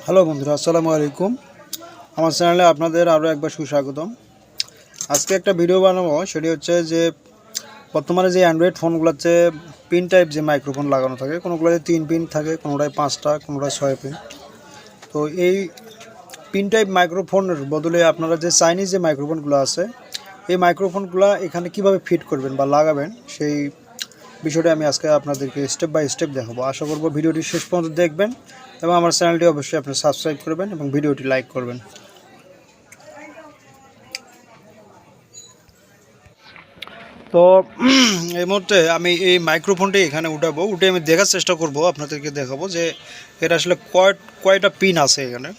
Hello বন্ধুরা, আসসালামু আলাইকুম। আমার চ্যানেলে আপনাদের আরও একবার সুস্বাগতম। আজকে একটা ভিডিও বানাবো, সেটি হচ্ছে যে বর্তমানে যে অ্যান্ড্রয়েড ফোনগুলোতে পিন টাইপ যে মাইক্রোফোন লাগানো থাকে, কোনোগুলোতে 3 পিন থাকে, কোনোটায় 5টা, কোনোটায় 6 পিন। তো এই পিন টাইপ মাইক্রোফোনের বদলে আপনারা যে চাইনিজ যে মাইক্রোফোনগুলো আছে, এই মাইক্রোফোনগুলো এখানে কিভাবে ফিট করবেন বা লাগাবেন, সেই বিষয়টা আমি আজকে আপনাদেরকে স্টেপ বাই স্টেপ দেখাবো। আশা করব ভিডিওটি শেষ পর্যন্ত দেখবেন এবং আমার চ্যানেলটি অবশ্যই আপনি সাবস্ক্রাইব করবেন এবং ভিডিওটি লাইক করবেন। তো এই মুহূর্তে আমি এই মাইক্রোফোনটি এখানে উঠে আমি দেখার চেষ্টা করব, আপনাদেরকে দেখাবো যে এটা আসলে কয়টা পিন আছে এখানে।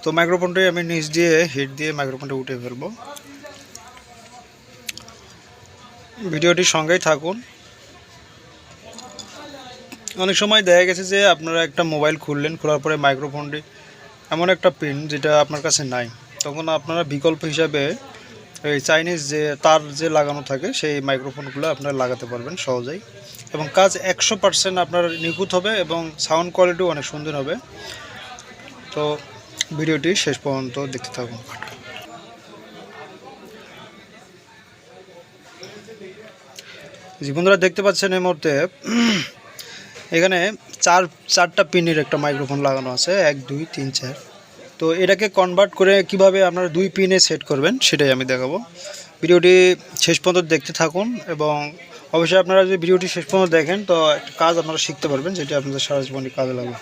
তো মাইক্রোফোনটি আমি নিচ দিয়ে হিট দিয়ে মাইক্রোফোনটি উঠে ফেলবো। ভিডিওটির সঙ্গেই থাকুন। অনেক সময় দেখা গেছে যে আপনারা একটা মোবাইল খোলার পরে মাইক্রোফোনটি এমন একটা পিন যেটা আপনার কাছে নাই, তখন আপনারা বিকল্প হিসাবে এই চাইনিজ যে তার যে লাগানো থাকে সেই মাইক্রোফোনগুলো আপনারা লাগাতে পারবেন সহজেই, এবং কাজ 100% আপনার নিখুঁত হবে এবং সাউন্ড কোয়ালিটিও অনেক সুন্দর হবে। তো ভিডিওটি শেষ পর্যন্ত দেখতে থাকুন। জি বন্ধুরা, দেখতে পাচ্ছেন এই মুহূর্তে এখানে চারটা পিনের একটা মাইক্রোফোন লাগানো আছে, 1 2 3 4। তো এটাকে কনভার্ট করে কিভাবে আপনারা 2 পিনে সেট করবেন সেটাই আমি দেখাবো। ভিডিওটি শেষ পর্যন্ত দেখতে থাকুন এবং অবশ্যই আপনারা যদি ভিডিওটি শেষ পর্যন্ত দেখেন তো একটা কাজ আপনারা শিখতে পারবেন, যেটা আপনাদের সারা জীবনে কাজে লাগবে।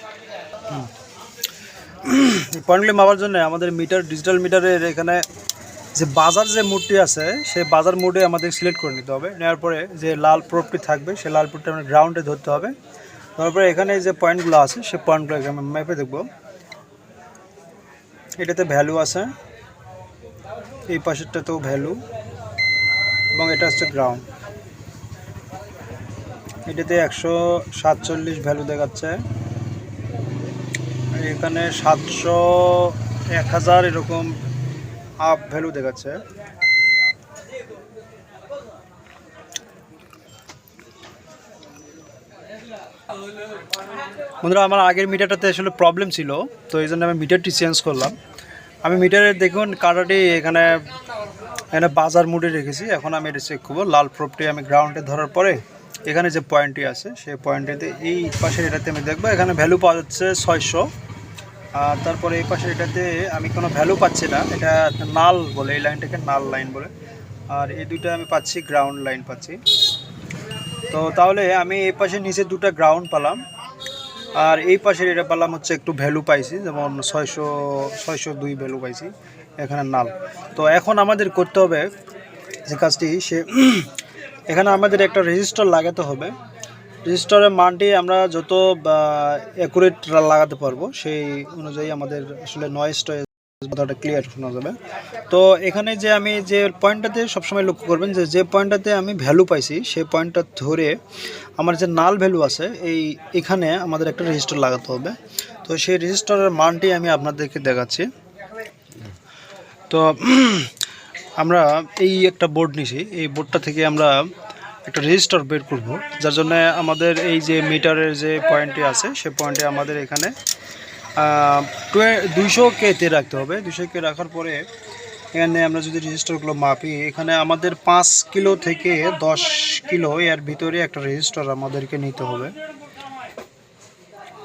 এই পয়েন্টগুলি মাপার জন্য আমাদের ডিজিটাল মিটারের এখানে যে বাজার যে মোডটি আছে সেই বাজার মোডে আমাদের সিলেক্ট করে নিতে হবে। নেওয়ার পরে যে লাল প্রোবটি থাকবে সেই লাল প্রোবটি আমরা গ্রাউন্ডে ধরতে হবে। তারপরে এখানে যে পয়েন্টগুলো আছে সেই পয়েন্টগুলো আমি মেপে দেখব। এটাতে ভ্যালু আছে, এই পাশেরটাতেও ভ্যালু, এবং এটা হচ্ছে গ্রাউন্ড। এটাতে 147 ভ্যালু দেখাচ্ছে, এখানে 700 1000 এরকম আপ ভ্যালু দেখাচ্ছে। বন্ধুরা, আমার আগের মিটারটাতে আসলে প্রবলেম ছিল, তো এই জন্য আমি মিটারটি চেঞ্জ করলাম। আমি মিটারের দেখুন কাটাটি এখানে বাজার মুডে রেখেছি। এখন আমি এটা চেক করবো। লাল প্রোবটি আমি গ্রাউন্ডে ধরার পরে এখানে যে পয়েন্টটি আছে সেই পয়েন্টটিতে এই পাশের এটাতে আমি দেখবো এখানে ভ্যালু পাওয়া যাচ্ছে 600। আর তারপরে এই পাশের এটাতে আমি কোনো ভ্যালু পাচ্ছি না, এটা নাল বলে, এই লাইনটাকে নাল লাইন বলে। আর এই দুইটা আমি পাচ্ছি গ্রাউন্ড লাইন পাচ্ছি। তো তাহলে আমি এই পাশে নিচে দুটো গ্রাউন্ড পেলাম, আর এই পাশের এটা পেলাম হচ্ছে একটু ভ্যালু পাইছি, যেমন 602 ভ্যালু পাইছি এখানে নাল। তো এখন আমাদের করতে হবে যে কাজটি, সে এখানে আমাদের একটা রেজিস্টার লাগাতে হবে। রেজিস্টারের মানটি আমরা যত অ্যাকুরেট লাগাতে পারবো সেই অনুযায়ী আমাদের আসলে নয়েজটা কথাটা ক্লিয়ার শোনা যাবে। তো এখানে যে আমি যে পয়েন্টটাতে সবসময় লক্ষ্য করবেন যে পয়েন্টটাতে আমি ভ্যালু পাইছি সেই পয়েন্টটা ধরে আমার যে নাল ভ্যালু আছে এখানে আমাদের একটা রেজিস্টার লাগাতে হবে। তো সেই রেজিস্টারের মানটি আমি আপনাদেরকে দেখাচ্ছি। তো আমরা এই একটা বোর্ড নিছি, এই বোর্ডটা থেকে আমরা একটা রেজিস্টার বের করব, যার জন্য আমাদের এই যে মিটারের যে পয়েন্টটি আছে সেই পয়েন্টে আমাদের এখানে 200K-তে রাখতে হবে। 200K রাখার পরে এখানে আমরা যদি রেজিস্টারগুলো মাপি, এখানে আমাদের 5 কিলো থেকে 10 কিলো এর ভিতরে একটা রেজিস্টার আমাদেরকে নিতে হবে।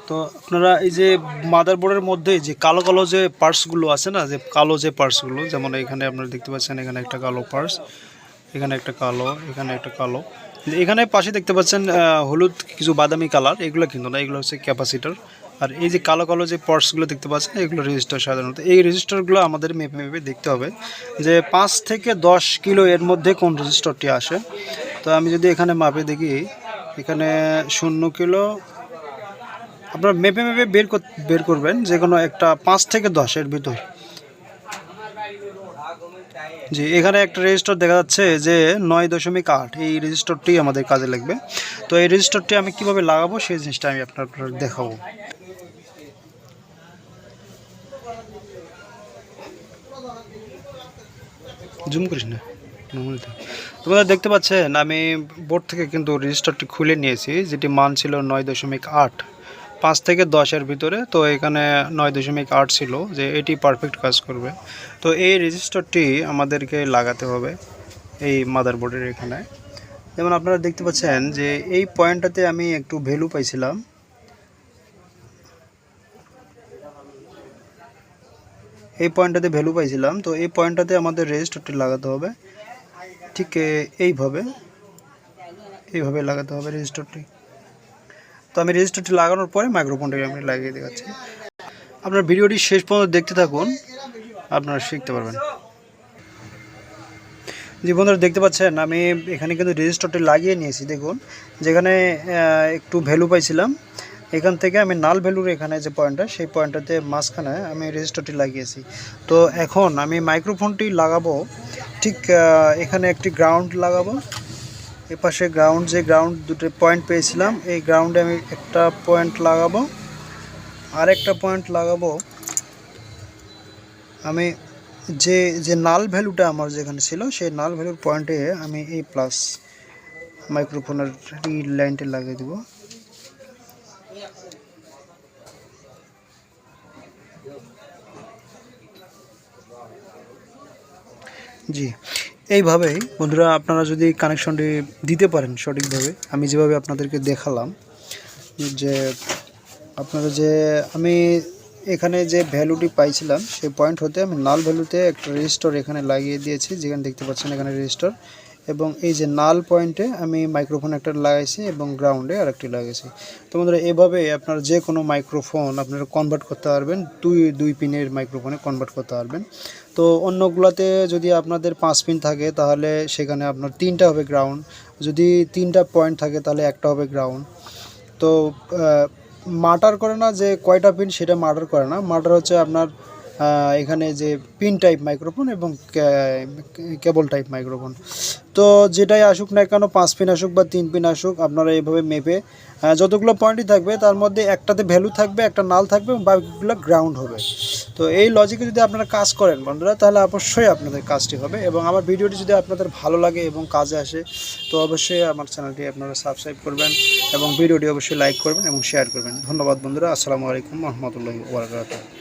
তো আপনারা এই যে মাদারবোর্ডের মধ্যে যে কালো কালো যে পার্টসগুলো আছে না, যে কালো যে পার্টসগুলো, যেমন এখানে আপনারা দেখতে পাচ্ছেন এখানে একটা কালো পার্টস, এখানে একটা কালো, এখানে একটা কালো, এখানে পাশে দেখতে পাচ্ছেন হলুদ কিছু বাদামি কালার, এগুলো কিন্তু না, এগুলো হচ্ছে ক্যাপাসিটর। আর এই যে কালো কালো যে পার্টসগুলো দেখতে পাচ্ছেন এগুলো রেজিস্টার। সাধারণত এই রেজিস্টারগুলো আমাদের মেপে মেপে দেখতে হবে যে 5 থেকে 10 কিলো এর মধ্যে কোন রেজিস্টারটি আসে। তো আমি যদি এখানে মাপে দেখি, এখানে 0 কিলো, আপনারা মেপে মেপে বের করবেন যে কোনো একটা 5 থেকে 10 এর ভিতর। জি, এখানে একটা রেজিস্টার দেখা যাচ্ছে যে 9.8, এই রেজিস্টারটি আমাদের কাজে লাগবে। তো এই রেজিস্টারটি আমি কিভাবে লাগাবো সেই জিনিসটা আমি আপনাদের দেখাবো। জুম করিস না, তোমরা দেখতে পাচ্ছেন আমি বোর্ড থেকে কিন্তু রেজিস্টারটি খুলে নিয়েছি, যেটি মান ছিল 9.8। 5 থেকে 10-এর ভিতরে। তো এখানে 9.8 ছিল যে এটি পারফেক্ট কাজ করবে। তো এই রেজিস্টারটি আমাদেরকে লাগাতে হবে এই মাদারবোর্ডের এখানে। যেমন আপনারা দেখতে পাচ্ছেন যে এই পয়েন্টটাতে আমি একটু ভ্যালু পাইছিলাম, এই পয়েন্টটাতে ভ্যালু পাইছিলাম। তো এই পয়েন্টটাতে আমাদের রেজিস্টারটি লাগাতে হবে ঠিক এইভাবে লাগাতে হবে রেজিস্টারটি। তো আমি রেজিস্টারটি লাগানোর পরে মাইক্রোফোনটাকে আমি লাগিয়ে দেখাচ্ছি। আপনার ভিডিওটি শেষ পর্যন্ত দেখতে থাকুন, আপনারা শিখতে পারবেন। জি বন্ধুরা, দেখতে পাচ্ছেন আমি এখানে কিন্তু রেজিস্টারটি লাগিয়ে নিয়েছি। দেখুন যেখানে একটু ভ্যালু পাইছিলাম, এখান থেকে আমি নাল ভ্যালুর এখানে যে পয়েন্টটা, সেই পয়েন্টটাতে মাঝখানে আমি রেজিস্টারটি লাগিয়েছি। তো এখন আমি মাইক্রোফোনটি লাগাবো ঠিক এখানে একটি গ্রাউন্ড লাগাবো। এপাশে গ্রাউন্ড দুটো পয়েন্ট পেয়েছিলাম, এই গ্রাউন্ডে আমি একটা পয়েন্ট লাগাবো, আর একটা পয়েন্ট লাগাবো আমি যে নাল ভ্যালুটা আমার যেখানে ছিল, সেই নাল ভ্যালুর পয়েন্টে আমি এই প্লাস মাইক্রোফোনের লাইনটা লাগিয়ে দেব। জি, এইভাবেই বন্ধুরা আপনারা যদি কানেকশনটি দিতে পারেন সঠিকভাবে, আমি যেভাবে আপনাদেরকে দেখালাম, যে আপনারা যে আমি এখানে যে ভ্যালুটি পাইছিলাম সেই পয়েন্ট হতে আমি নাল ভ্যালুতে একটা রেজিস্টার এখানে লাগিয়ে দিয়েছি, যেখানে দেখতে পাচ্ছেন এখানে রেজিস্টার, এবং এই যে নাল পয়েন্টে আমি মাইক্রোফোন একটা লাগাইছি এবং গ্রাউন্ডে আরেকটি লাগাইছি। তো বন্ধুরা এভাবে আপনারা যে কোনো মাইক্রোফোন আপনারা কনভার্ট করতে পারবেন, দুই পিনের মাইক্রোফোনে কনভার্ট করতে পারবেন। তো অন্যগুলোতে যদি আপনাদের 5 পিন থাকে তাহলে সেখানে আপনার 3টা হবে গ্রাউন্ড, যদি 3টা পয়েন্ট থাকে তাহলে একটা হবে গ্রাউন্ড। তো মাটার করে না যে কয়টা পিন, সেটা মাটার করে না, মাটার হচ্ছে আপনার এখানে যে পিন টাইপ মাইক্রোফোন এবং কেবল টাইপ মাইক্রোফোন। তো যেটাই আসুক না কেন, 5 পিন আসুক বা 3 পিন আসুক, আপনারা এইভাবে মেপে যতগুলো পয়েন্টই থাকবে তার মধ্যে একটাতে ভ্যালু থাকবে, একটা নাল থাকবে, বাকিগুলো গ্রাউন্ড হবে। তো এই লজিকে যদি আপনারা কাজ করেন বন্ধুরা, তাহলে অবশ্যই আপনাদের কাজটি হবে। এবং আমার ভিডিওটি যদি আপনাদের ভালো লাগে এবং কাজে আসে, তো অবশ্যই আমার চ্যানেলটি আপনারা সাবস্ক্রাইব করবেন এবং ভিডিওটি অবশ্যই লাইক করবেন এবং শেয়ার করবেন। ধন্যবাদ বন্ধুরা, আসসালামু আলাইকুম ওয়া রাহমাতুল্লাহি ওয়া বারাকাতুহু।